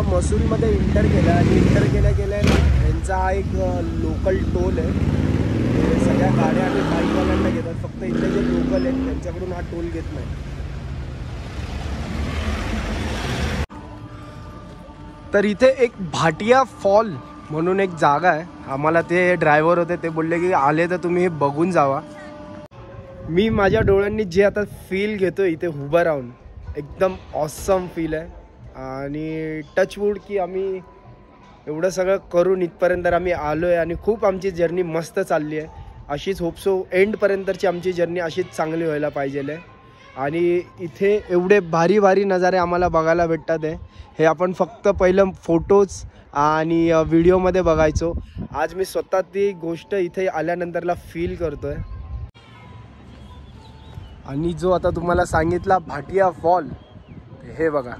मसुरीमध्ये inter केलं आणि inter केल्या यांचा हा एक लोकल टोल आहे. सगळ्या गाड्या आणि बाईकवाल्यांना घेतात, फक्त इथले जे लोकल आहेत त्यांच्याकडून हा टोल घेत नाही. तर इथे एक भाटिया फॉल म्हणून एक जागा आहे. आम्हाला ते ड्रायव्हर होते ते बोलले की आले तर तुम्ही हे बघून जावा. मी माझ्या डोळ्यांनी जे आता फील घेतो इथे उभं राहून, एकदम ऑसम फील आहे. आणि टचवूड की आम्ही एवढं सगळं करून इथपर्यंत आम्ही आलो आहे आणि खूप आमची जर्नी मस्त चालली आहे. अशीच होपसो एंडपर्यंतची आमची जर्नी अशीच चांगली व्हायला पाहिजे आहे. आणि इथे एवढे भारी भारी नजारे आम्हाला बघायला भेटतात आहे. हे आपण फक्त पहिलं फोटोज आणि व्हिडिओमध्ये बघायचो. आज मी स्वतः ती गोष्ट इथे आल्यानंतरला फील करतो आहे. आणि जो आता तुम्हाला सांगितला भाटिया फॉल, हे बघा.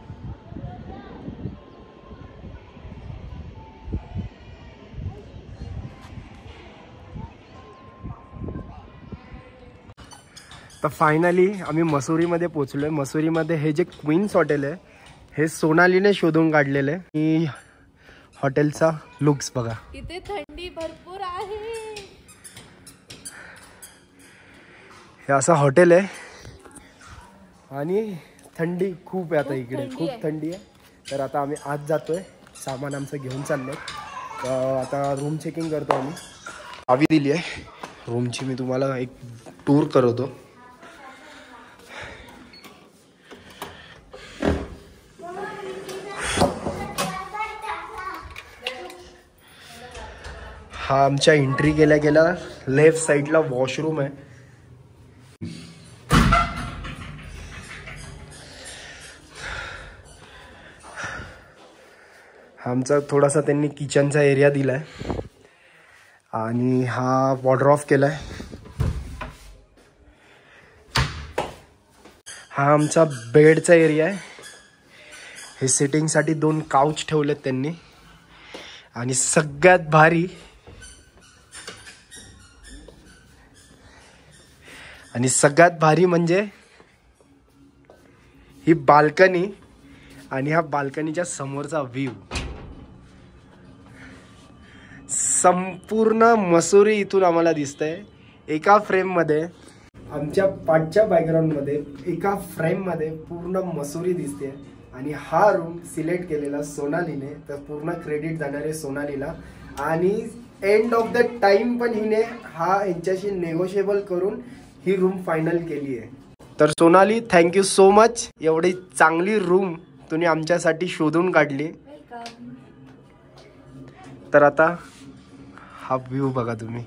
तर फायनली आम्ही मसुरीमध्ये पोचलो आहे. मसुरीमध्ये हे जे क्वीन्स हॉटेल आहे हे सोनालीने शोधून काढलेलं आहे. आणि हॉटेलचा लुक्स बघा. इथे थंडी भरपूर आहे. हे असं हॉटेल आहे आणि थंडी खूप आहे. आता इकडे खूप थंडी आहे. तर आता आम्ही आज जातोय, सामान आमचं घेऊन चाललंय. तर आता रूम चेकिंग करतो आम्ही. चावी दिली आहे रूमची, मी तुम्हाला एक टूर करवतो. हा आमच्या एंट्री केल्या लेफ्ट साईडला वॉशरूम आहे. आमचा थोडासा त्यांनी किचनचा एरिया दिलाय आणि हा वॉर्डरोब केलाय. हा आमचा बेडचा एरिया आहे. हे सिटिंगसाठी 2 काउच ठेवलेत त्यांनी. आणि सगळ्यात भारी म्हणजे ही बाल्कनी आणि ह्या बाल्कनीच्या समोरचा व्ह्यू. संपूर्ण मसुरी इथून आम्हाला दिसतंय एका फ्रेममध्ये. आमच्या पाठच्या बॅकग्राऊंडमध्ये एका फ्रेममध्ये पूर्ण मसुरी दिसते. आणि हा रूम सिलेक्ट केलेला सोनालीने, तर पूर्ण क्रेडिट जाणार आहे सोनालीला. आणि एंड ऑफ द टाइम पण हिने हा यांच्याशी नेगोशिएबल करून ही रूम फायनल केली आहे. तर सोनाली, थँक्यू सो मच. एवढी चांगली रूम तुम्ही आमच्यासाठी शोधून काढली. तर आता हा व्ह्यू बघा तुम्ही.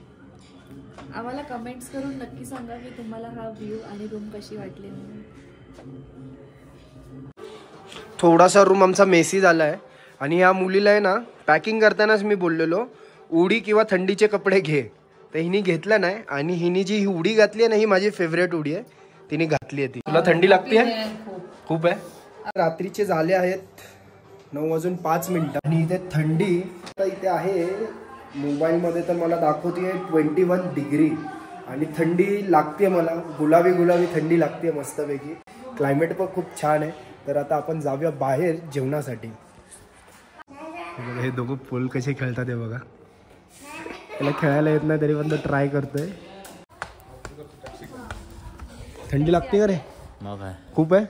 आम्हाला कमेंट्स करून नक्की सांगा की तुम्हाला हा व्ह्यू आणि रूम कशी वाटली. थोडासा रूम आमचा मेसी झाला आहे. आणि या मुलीला आहे ना, पॅकिंग करतानाच मी बोललेलो उडी किंवा थंडीचे कपडे घे, तर हिने घेतलं नाही. आणि हिने जी ही उडी घातली आहे ना, ही माझी फेवरेट उडी आहे, तिने घातली आहे ती. तुला थंडी लागते खूप आहे. रात्रीचे झाले आहेत 9:05 आणि इथे थंडी तर इथे आहे. मोबाईलमध्ये तर मला दाखवते 21 डिग्री आणि थंडी लागते मला. गुलाबी थंडी लागते मस्तपैकी. क्लायमेट पण खूप छान आहे. तर आता आपण जाऊया बाहेर जेवणासाठी. हे दोघं पोल कसे खेळतात हे बघा. त्याला खेळायला येत नाही तरी पण तो ट्राय करतोय. थंडी लागते का रे? खूप आहे.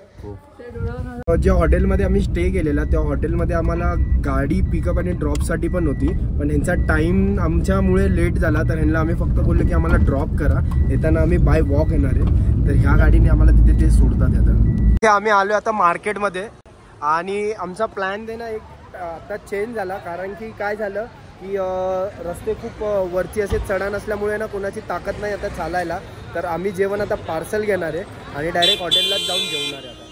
ज्या हॉटेलमध्ये आम्ही स्टे केलेला त्या हॉटेलमध्ये आम्हाला गाडी पिकअप आणि ड्रॉपसाठी पण होती, पण ह्यांचा टाइम आमच्यामुळे लेट झाला. तर ह्यांना आम्ही फक्त बोललो की आम्हाला ड्रॉप करा, येताना आम्ही बाय वॉक येणार आहे. तर ह्या गाडीने आम्हाला तिथे ते सोडतात. आम्ही आलो आता मार्केटमध्ये. आणि आमचा प्लॅन दे ना एक आता चेंज झाला, कारण की काय झालं की रस्ते खूप वरती असे चढण असल्यामुळे ना कोणाची ताकद नाही आता चालायला. तर आम्ही जेवण आता पार्सल घेणार आहे आणि डायरेक्ट हॉटेललाच जाऊन जेवणार आहे आता.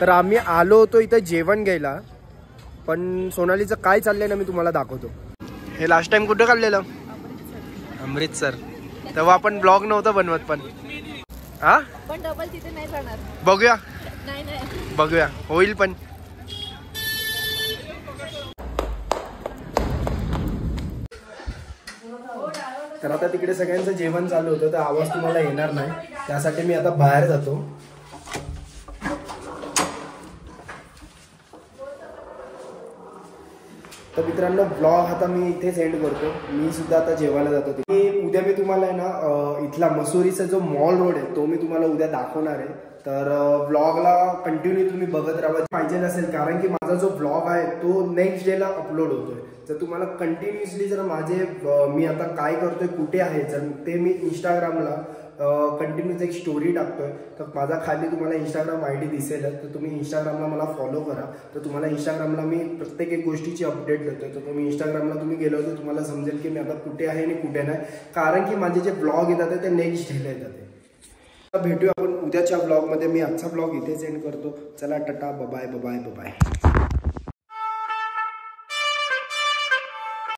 तर आम्ही आलो होतो इथं जेवण घ्यायला, पण सोनालीचं काय चाललंय ना मी तुम्हाला दाखवतो. हे लास्ट टाइम कुठं काढलेलं? अमृतसर. तेव्हा आपण ब्लॉग नव्हतं बनवत. पण हा पण डबल तिथे नाही जाणार. बघूया. नाही बघूया, होईल. पण तर आता तिकडे सगळ्यांचं जेवण चालू होतं, तर आवाज तुम्हाला येणार नाही, त्यासाठी मी आता बाहेर जातो. तर मित्रांनो ब्लॉग आता मी इथेच एंड करतो. मी सुद्धा आता जेवायला जातो. उद्या मी तुम्हाला आहे ना इथला मसुरीचा जो मॉल रोड आहे तो मी तुम्हाला उद्या दाखवणार आहे. तर ब्लॉगला कंटिन्यू तुम्ही बघत राहा पाहिजे नसेल, कारण की माझा जो ब्लॉग आहे तो नेक्स्ट डेला अपलोड होतोय. जर तुम्हाला कंटिन्युअसली जर मी आता काय करतोय कुठे आहे जर ते मी इंस्टाग्रामला कंटिन्यूस एक स्टोरी टाकतोय तर माझा खाली तुम्हाला इंस्टाग्राम ID दिसेल. तर तुम्ही इंस्टाग्रामला मला फॉलो करा. तर तुम्हाला इंस्टाग्रामला मी प्रत्येक एक गोष्टीची अपडेट देतोय. तर तुम्ही इंस्टाग्रामला तुम्ही गेलो तर तुम्हाला समजेल की मी आता कुठे आहे आणि कुठे नाही, कारण की माझे जे ब्लॉग येतात ते नेक्स्ट डेला येतात. भेटूया आपण उद्याच्या ब्लॉगमध्ये. मी आजचा ब्लॉग इथेच एंड करतो. चला tata, bye bye bye bye.